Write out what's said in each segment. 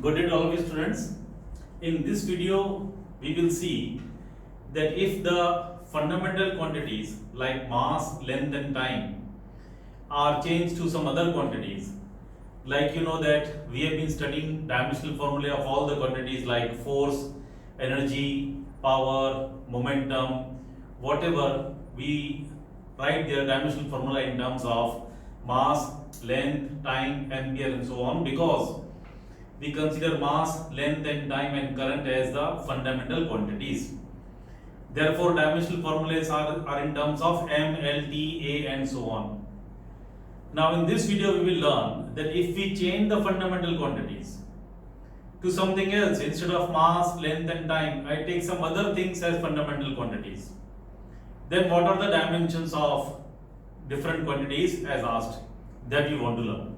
Good day to all of you students. In this video, we will see that if the fundamental quantities like mass, length and time are changed to some other quantities, like you know that we have been studying dimensional formula of all the quantities like force, energy, power, momentum, whatever we write their dimensional formula in terms of mass, length, time, ampere and so on, because we consider mass, length and time and current as the fundamental quantities. Therefore, dimensional formulas are in terms of M, L, T, A and so on. Now in this video we will learn that if we change the fundamental quantities to something else, instead of mass, length and time, I take some other things as fundamental quantities, then what are the dimensions of different quantities as asked, that you want to learn.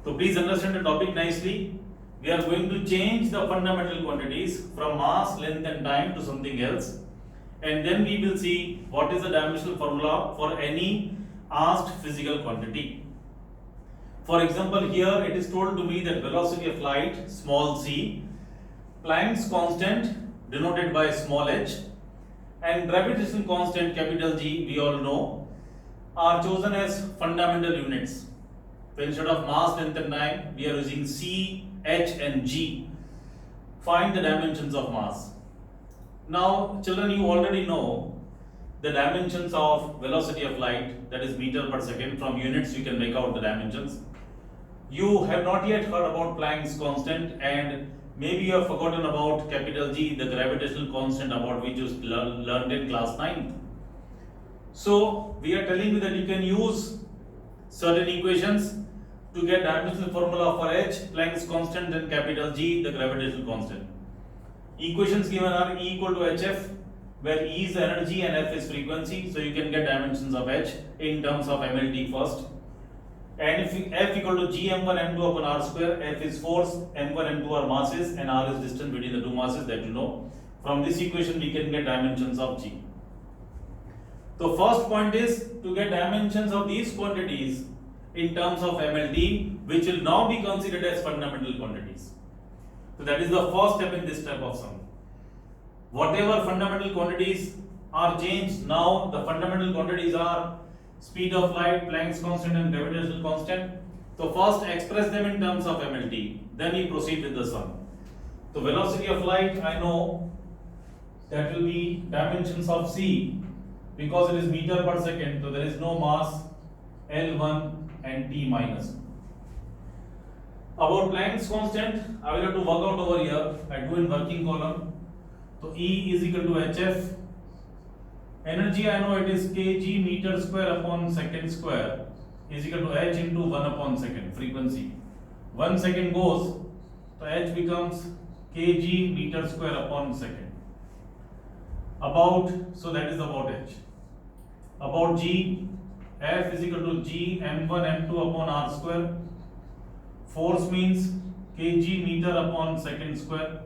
So please understand the topic nicely. We are going to change the fundamental quantities from mass, length and time to something else, and then we will see what is the dimensional formula for any asked physical quantity. For example, here it is told to me that velocity of light, small c, Planck's constant denoted by small h, and gravitational constant, capital G, we all know, are chosen as fundamental units. So instead of mass, length and time, we are using C, H and G. Find the dimensions of mass. Now children, you already know the dimensions of velocity of light, that is meter per second. From units you can make out the dimensions. You have not yet heard about Planck's constant, and maybe you have forgotten about capital G, the gravitational constant about which you learned in class 9. So we are telling you that you can use certain equations to get dimensional formula for H, Planck's constant, and capital G, the gravitational constant. Equations given are E equal to HF, where E is energy and F is frequency. So you can get dimensions of H in terms of MLT first. And if F equal to G m1 m2 upon r square, F is force, m1 m2 are masses, and r is distance between the two masses, that you know. From this equation we can get dimensions of G. So first point is to get dimensions of these quantities in terms of MLT, which will now be considered as fundamental quantities. So that is the first step in this type of sum. Whatever fundamental quantities are changed, now the fundamental quantities are speed of light, Planck's constant and gravitational constant. So first express them in terms of MLT, then we proceed with the sum. So velocity of light, I know that will be dimensions of C, because it is meter per second, so there is no mass, L1 and T minus. About Planck's constant, I will have to work out over here. I do in working column. So E is equal to HF. Energy, I know it is kg meter square upon second square is equal to H into 1 upon second, frequency. 1 second goes, so H becomes kg meter square upon second. About, so that is about H. About G, F is equal to G m1 m2 upon r square. Force means kg meter upon second square.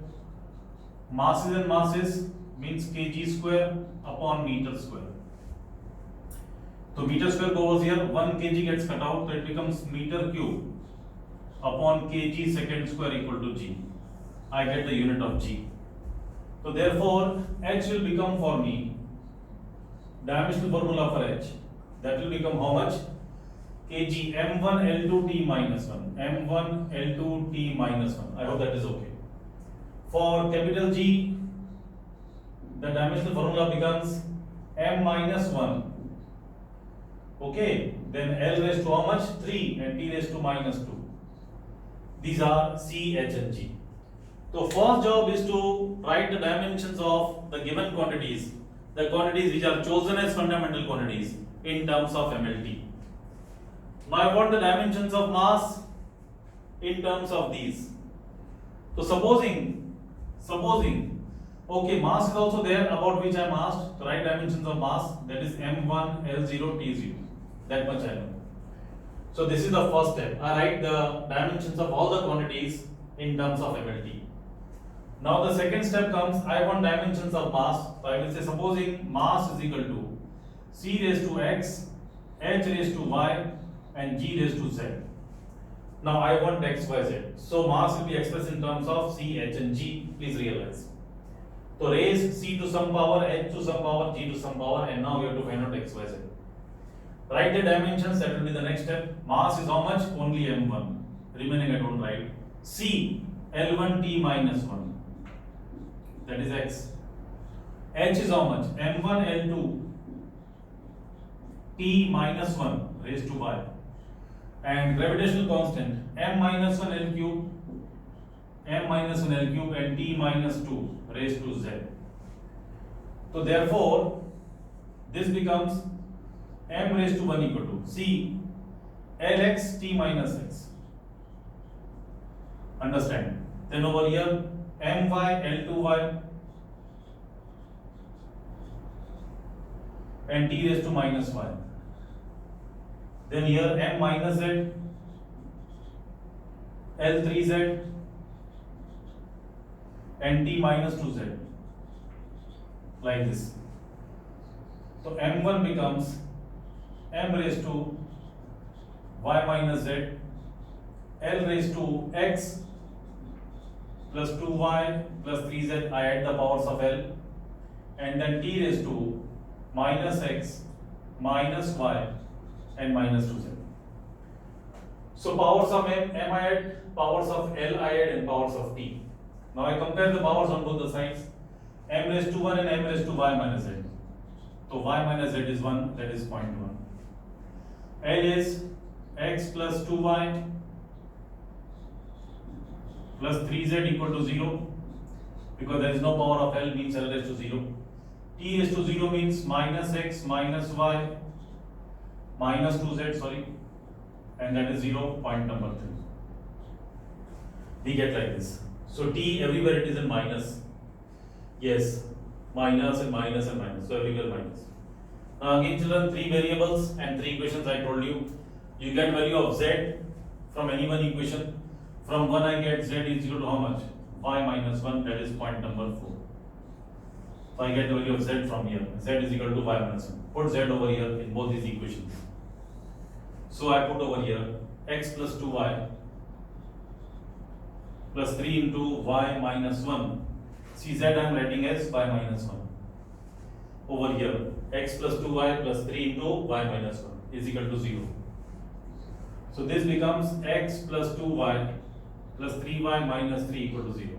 Masses and masses means kg square upon meter square. So meter square goes here, 1 kg gets cut out, so it becomes meter cube upon kg second square equal to G. I get the unit of G. So therefore H will become for me dimensional formula for H. That will become how much? kg m1 L2 T minus 1. m1 L2 T minus 1. I hope that is okay. For capital G, the dimensional formula becomes m minus 1. Okay, then L raised to how much? 3 and T raised to minus 2. These are C, H and G. So first job is to write the dimensions of the given quantities, the quantities which are chosen as fundamental quantities in terms of MLT. Now I want the dimensions of mass in terms of these. So supposing, okay, mass is also there, about which I am asked to write dimensions of mass, that is m1 L0 T0. That much I know. So this is the first step. I write the dimensions of all the quantities in terms of MLT. Now the second step comes, I want dimensions of mass. So I will say, supposing mass is equal to C raised to x, H raised to y and G raised to z. Now I want x, y, z. So mass will be expressed in terms of c, h and g. Please realize. So raise c to some power, h to some power, g to some power, and now we have to find out x, y, z. Write the dimensions, that will be the next step. Mass is how much? Only m1. Remaining I don't write. C, L1 T minus 1. That is x. H is how much? M1 L2 T minus 1 raised to y. And gravitational constant M minus 1 L cube, M minus 1 L cube, and T minus 2 raised to z. So therefore, this becomes M raised to 1 equal to C Lx T minus x. Understand? Then over here My L2y and T raised to minus y. Then here M minus z, L3z and T minus 2z, like this. So M1 becomes M raised to y minus z, L raised to x plus 2y plus 3z, I add the powers of L, and then T raised to minus x minus y and minus 2z. So powers of M I add, powers of L I add, and powers of T. Now I compare the powers on both the sides. M raised to 1 and M raised to y minus z. So y minus z is 1, that is 0.1. L is x plus 2y plus 3z equal to 0, because there is no power of L, means L raised to 0. T raised to 0 means minus x minus y minus 2z, sorry, and that is 0, point number 3. We get like this. So T everywhere it is in minus. Yes, minus and minus and minus. So everywhere minus. Now again children, 3 variables and 3 equations I told you. You get value of z from any one equation. From 1 I get z is equal to how much? Y minus 1, that is point number 4. So I get the value of z from here. Z is equal to y minus 1. Put z over here in both these equations. So I put over here x plus 2y plus 3 into y minus 1. See, z I am writing as y minus 1. Over here x plus 2y plus 3 into y minus 1 is equal to 0. So this becomes x plus 2y plus 3y minus 3 equal to 0.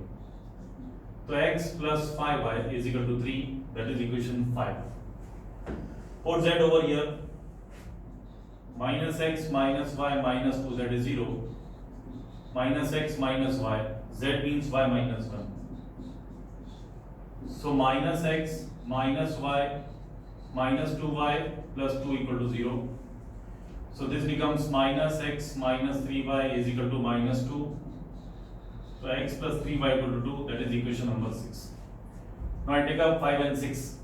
So x plus 5y is equal to 3, that is equation 5. Put z over here, minus x minus y minus 2z is 0, minus x minus y, z means y minus 1. So minus x minus y minus 2y plus 2 equal to 0. So this becomes minus x minus 3y is equal to minus 2. So x plus 3y equal to 2, that is equation number 6. Now I take up 5 and 6.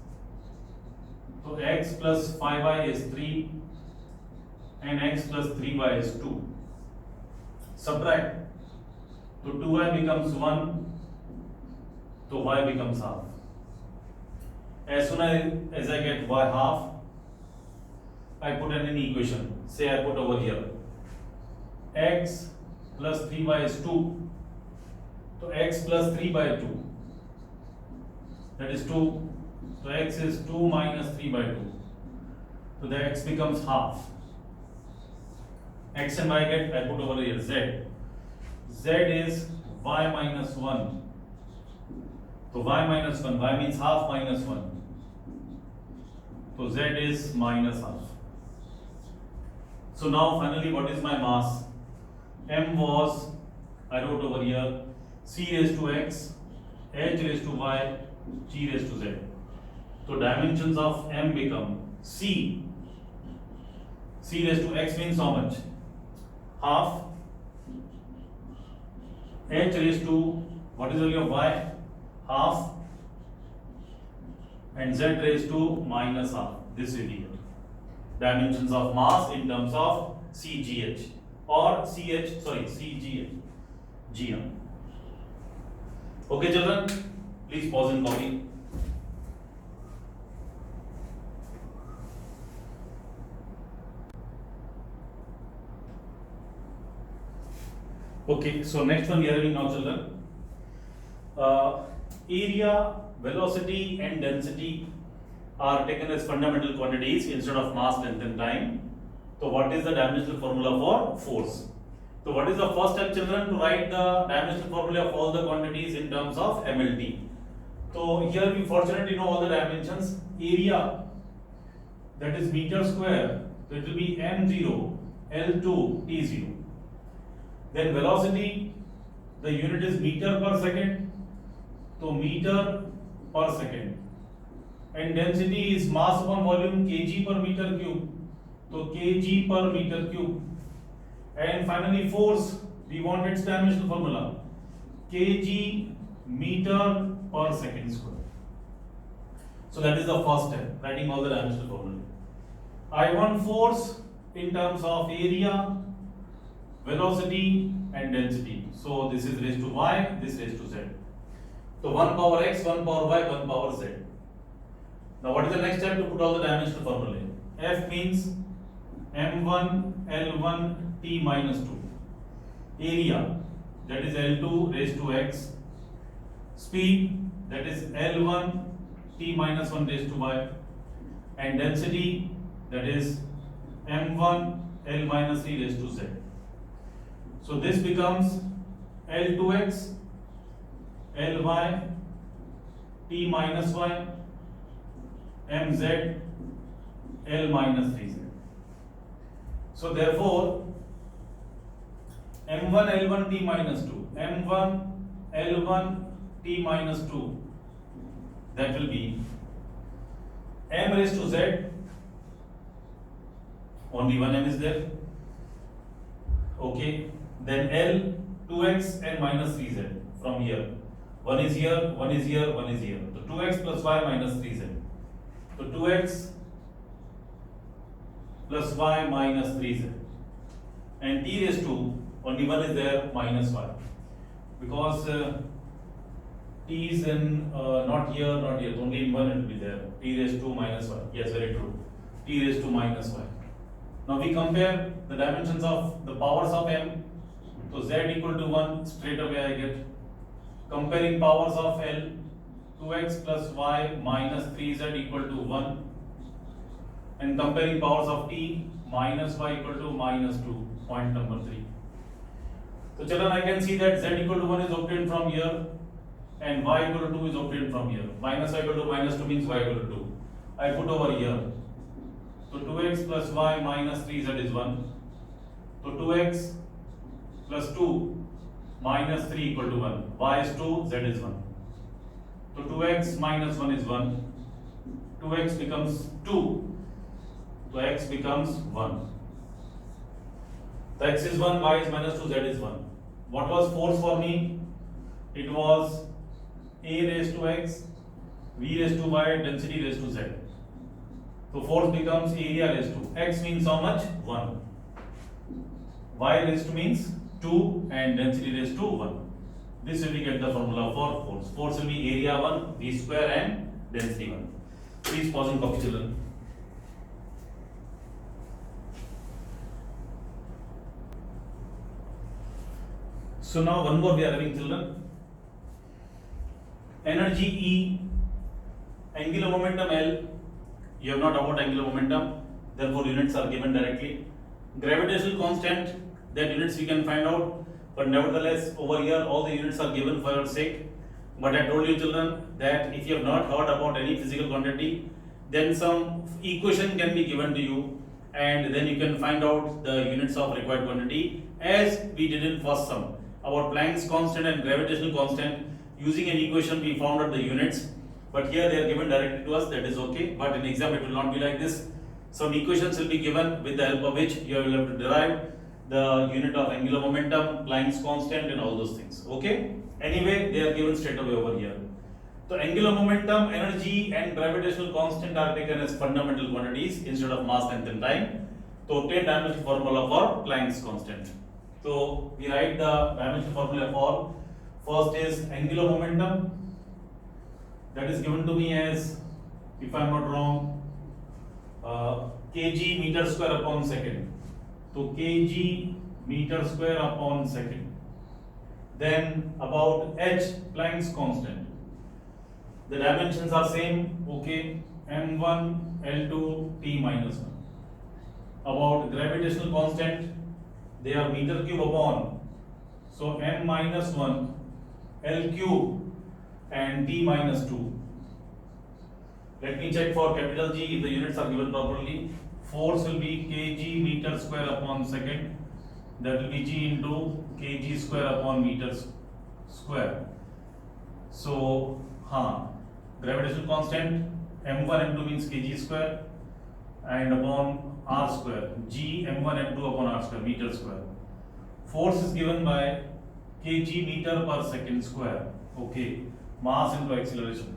So x plus 5y is 3 and x plus 3y is 2. Subtract. So 2y becomes 1, so y becomes half. As soon as I get y half, I put in an equation. Say I put over here x plus 3y is 2. So x plus 3 by 2, that is 2. So x is 2 minus 3 by 2. So the x becomes half. X and y get, I put over here z. Z is y minus 1. So y minus 1, y means half minus 1. So z is minus half. So now finally what is my mass? M was, I wrote over here, c raised to x, h raised to y, g raised to z. So dimensions of M become c. C raised to x means how much? Half. H raised to, what is the value of y? Half. And z raised to minus half. This will be it. Dimensions of mass in terms of CGH or CGH. GM. Okay children, please pause and copy. Okay, so next one we are having now, children. Area, velocity, and density are taken as fundamental quantities instead of mass, length, and time. So, what is the dimensional formula for force? So, what is the first step, children, to write the dimensional formula of all the quantities in terms of MLT? So, here we fortunately know all the dimensions. Area, that is meter square, so it will be m0 L2 T0. Then velocity, the unit is meter per second, so meter per second. And density is mass upon volume, kg per meter cube, so kg per meter cube. And finally force, we want its dimensional formula, kg meter per second square. So that is the first step, writing all the dimensional formula. I want force in terms of area, velocity, and density. So this is raised to y, this raised to z. So 1 power x, 1 power y, 1 power z. Now what is the next step to put all the dimensional formula in? F means m1 L1 t minus 2. Area, that is L2 raised to x. Speed, that is L1 t minus 1 raised to y. And density, that is m1 L minus 3 raised to z. So this becomes L2x Ly t minus y mz L minus 3z. So therefore m1 L1 t minus 2, m1 L1 t minus 2, that will be m raised to z, only one m is there. Okay, then L 2x and minus 3z from here. One is here, one is here, one is here. So 2x plus y minus 3z. So 2x plus y minus 3z. And t raised to, only one is there, minus y. Because t is in not here, not here, only in one it will be there. T raised to minus y. Yes, very true. T raised to minus y. Now we compare the dimensions of the powers of m. So z equal to 1, straight away I get. Comparing powers of L, 2x plus y minus 3z equal to 1. And comparing powers of t, minus y equal to minus 2, point number 3. So children, I can see that z equal to 1 is obtained from here and y equal to 2 is obtained from here. Minus y equal to minus 2 means y equal to 2. I put over here. So 2x plus y minus 3z is 1. So 2x plus 2 minus 3 equal to 1. Y is 2, z is 1. So 2x minus 1 is 1. 2x becomes 2. So x becomes 1. So x is 1, y is minus 2, z is 1. What was force for me? It was a raised to x, v raised to y, density raised to z. So force becomes area raised to. X means how much? 1. Y raised to means 2 and density raised to 1. This will be get the formula for force. Force will be area 1, v square and density 1. Please pause and copy, children. So now one more we are having, children. Energy E, angular momentum L. You have not about angular momentum, therefore units are given directly. Gravitational constant, that units we can find out, but nevertheless over here all the units are given for your sake. But I told you, children, that if you have not heard about any physical quantity, then some equation can be given to you and then you can find out the units of required quantity as we did in first sum. About Planck's constant and gravitational constant, using an equation we found out the units, but here they are given directly to us, that is okay, but in exam it will not be like this. Some equations will be given with the help of which you will have to derive the unit of angular momentum, Planck's constant and all those things, okay? Anyway, they are given straight away over here. So angular momentum, energy and gravitational constant are taken as fundamental quantities instead of mass, length and time to obtain dimensional formula for Planck's constant. So we write the dimensional formula for, first is angular momentum, that is given to me as, if I am not wrong, kg meter square upon second. So kg meter square upon second. Then about h, Planck's constant. The dimensions are same, okay, m1 L2 T minus 1. About gravitational constant, they are meter cube upon, so m minus 1 L cube and T minus 2. Let me check for capital G if the units are given properly. Force will be kg meter square upon second. That will be G into kg square upon meters square. So, gravitational constant m1 m2 means kg square and upon r square. G m1 m2 upon r square meter square. Force is given by kg meter per second square. Okay, mass into acceleration.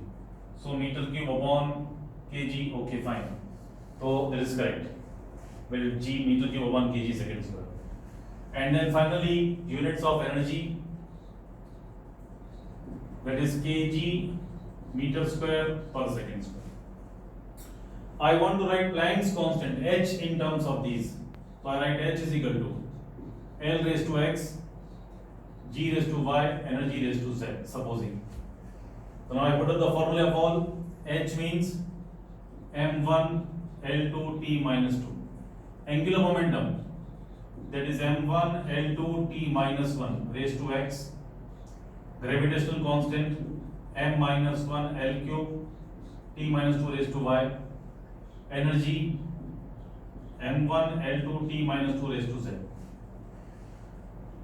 So meter cube upon kg. Okay, fine. So that is correct. Well, G meter cube upon kg second square. And then finally, units of energy, that is kg meter square per second square. I want to write Planck's constant h in terms of these. So I write h is equal to L raised to x, g raised to y, energy raised to z, supposing. So now I put up the formula of all. H means m1 L2 T minus 2. Angular momentum, that is m1 L2 T minus 1 raised to x. Gravitational constant m minus 1 L cube T minus 2 raised to y. Energy m1 L2 T minus 2 raised to z.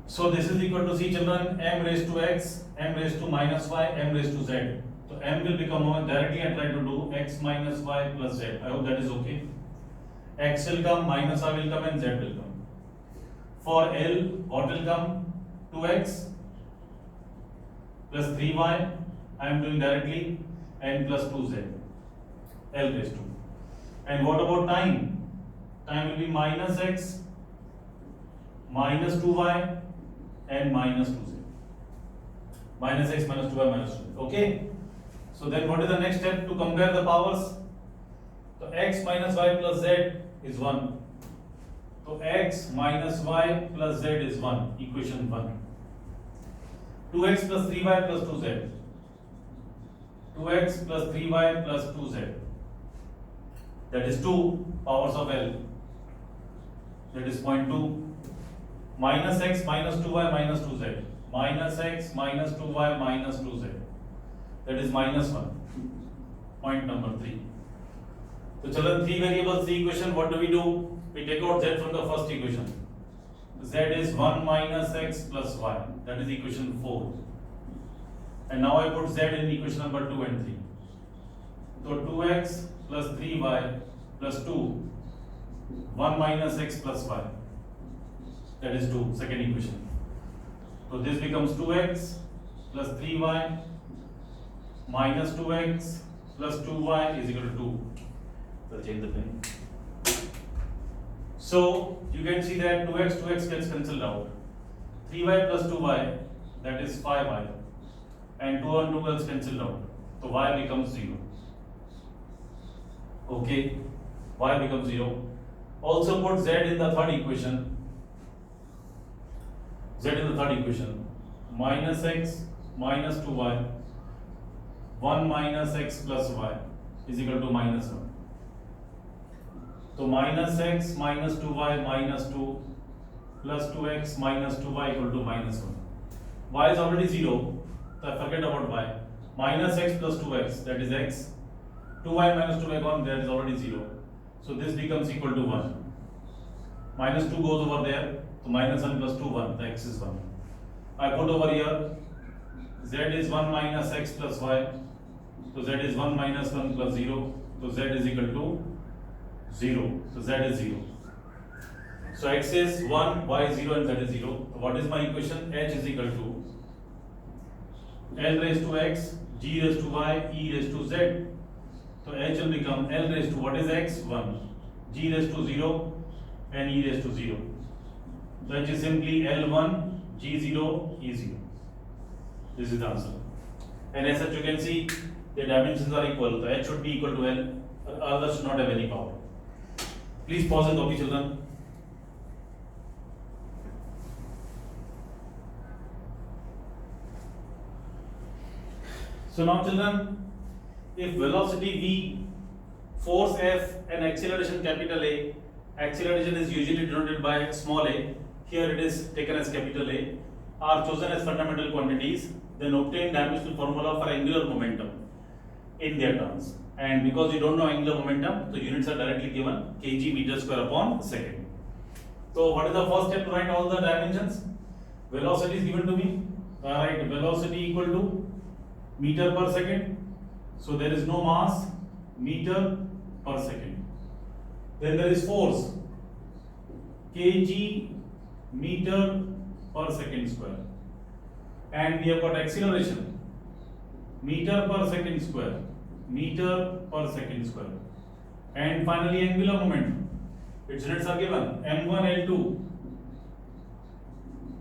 So this is equal to, see children, m raised to x, m raised to minus y, m raised to z. So m will become directly I try to do x minus y plus z. I hope that is okay. X will come, minus y will come and z will come. For L, what will come? 2x plus 3y, I am doing directly, and plus 2z, L raised to. And what about time? Time will be minus x, minus 2y, and minus 2z. Minus x, minus 2y, minus 2z. Okay? So then what is the next step to compare the powers? So x minus y plus z is 1. So x minus y plus z is 1, equation 1. 2x plus 3y plus 2z. 2x plus 3y plus 2z. That is 2 powers of L. That is 0.2. Minus x minus 2y minus 2z. Minus x minus 2y minus 2z. That is minus 1. Point number 3. So children, 3 variables, 3 equation. What do? We take out z from the first equation. Z is 1 minus x plus y. That is equation 4. And now I put z in equation number 2 and 3. So 2x plus 3y plus 2. 1 minus x plus y. That is 2, second equation. So this becomes 2x plus 3y minus 2x plus 2y is equal to 2. So change the pen. So you can see that 2x gets cancelled out. 3y plus 2y, that is 5y. And 2 and 2 gets cancelled out. So y becomes 0. Okay, y becomes 0. Also put z in the third equation. Z in the third equation. Minus x minus 2y. 1 minus x plus y is equal to minus 1. So minus x minus 2y minus 2 plus 2x minus 2y equal to minus 1. Y is already 0, so I forget about y. Minus x plus 2x, that is x. 2y minus 2y gone, that is already 0. So this becomes equal to 1. Minus 2 goes over there, so minus 1 plus 2, 1, the x is 1. I put over here, z is 1 minus x plus y. So z is 1 minus 1 plus 0. So z is equal to 0. So z is 0. So x is 1, y is 0 and z is 0. So what is my equation? H is equal to L raised to x, g raised to y, e raised to z. So H will become L raised to, what is x? 1. G raised to 0 and e raised to 0. So H is simply L1, G0, E0. This is the answer. And as such you can see the dimensions are equal. So H should be equal to L, others should not have any power. Please pause and copy, children. So now children, if velocity v, force F and acceleration capital A, acceleration is usually denoted by small a, here it is taken as capital A, are chosen as fundamental quantities, then obtain dimensional formula for angular momentum in their terms. And because you don't know angular momentum, the units are directly given kg meter square upon second. So what is the first step to write all the dimensions? Velocity is given to me. I write velocity equal to meter per second. So there is no mass, meter per second. Then there is force, kg meter per second square. And we have got acceleration, meter per second square, meter per second square. And finally angular momentum. Its units are given m1 L2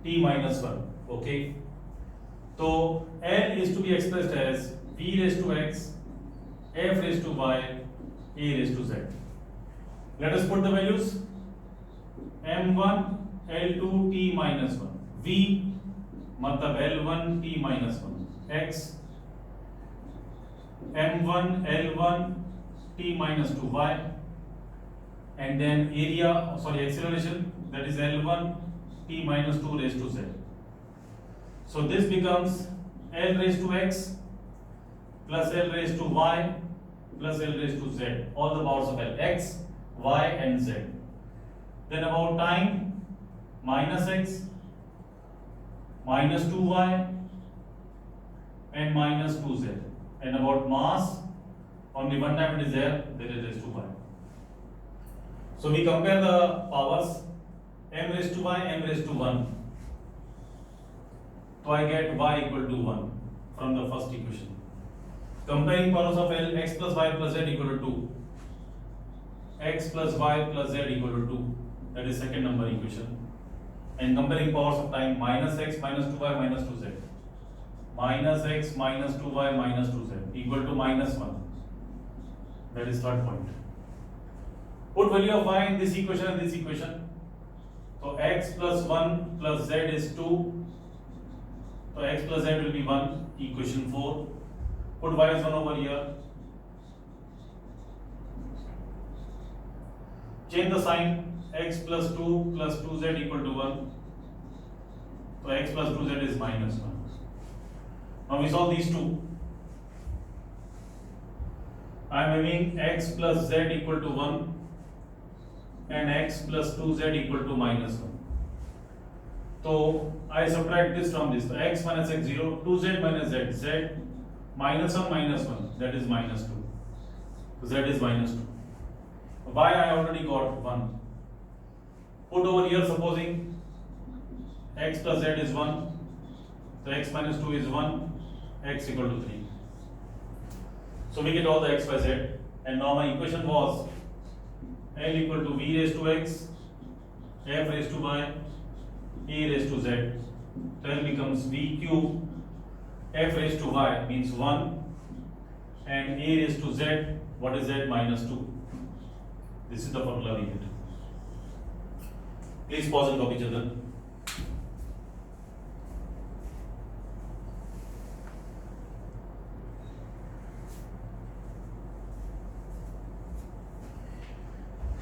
t minus 1. Okay. So L is to be expressed as v raised to x, f raised to y, a raised to z. Let us put the values. m1 L2 t minus 1, v matlab L1 t minus 1, x m1 L1 t minus 2 y, and then acceleration, that is L1 t minus 2 raised to z. So this becomes L raised to x plus L raised to y plus L raised to z, all the powers of L, x, y and z. Then about time, minus x, minus 2y and minus 2z. And about mass, only one time it is there is raised to y. So we compare the powers, m raised to y, m raised to 1. So I get y equal to 1 from the first equation. Comparing powers of L, x plus y plus z equal to 2. X plus y plus z equal to 2. That is second number equation. And comparing powers of time, minus x minus 2y minus 2z. Minus x minus 2y minus 2z equal to minus 1. That is third point. Put value of y in this equation and this equation. So x plus 1 plus z is 2. So x plus z will be 1, equation 4. Put y as 1 over here. Change the sign, x plus 2 plus 2z equal to 1. So x plus 2z is minus 1. Now we solve these two. I am having x plus z equal to 1 and x plus 2z equal to minus 1. So I subtract this from this. So x minus x 0, 2z minus z, z minus 1 minus 1, that is minus 2. So z is minus 2. Y I already got 1. Put over here, supposing x plus z is 1, so x minus 2 is 1, x equal to 3. So we get all the x by z, and now my equation was L equal to v raised to x, f raised to y, a raised to z. So L becomes v cube, f raised to y means 1, and a raised to z, what is z? Minus 2. This is the formula we get. Please pause and copy, children.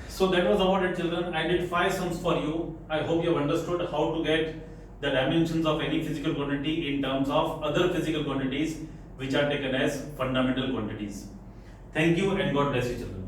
So that was about it, children. I did 5 sums for you. I hope you have understood how to get the dimensions of any physical quantity in terms of other physical quantities which are taken as fundamental quantities. Thank you and God bless you, children.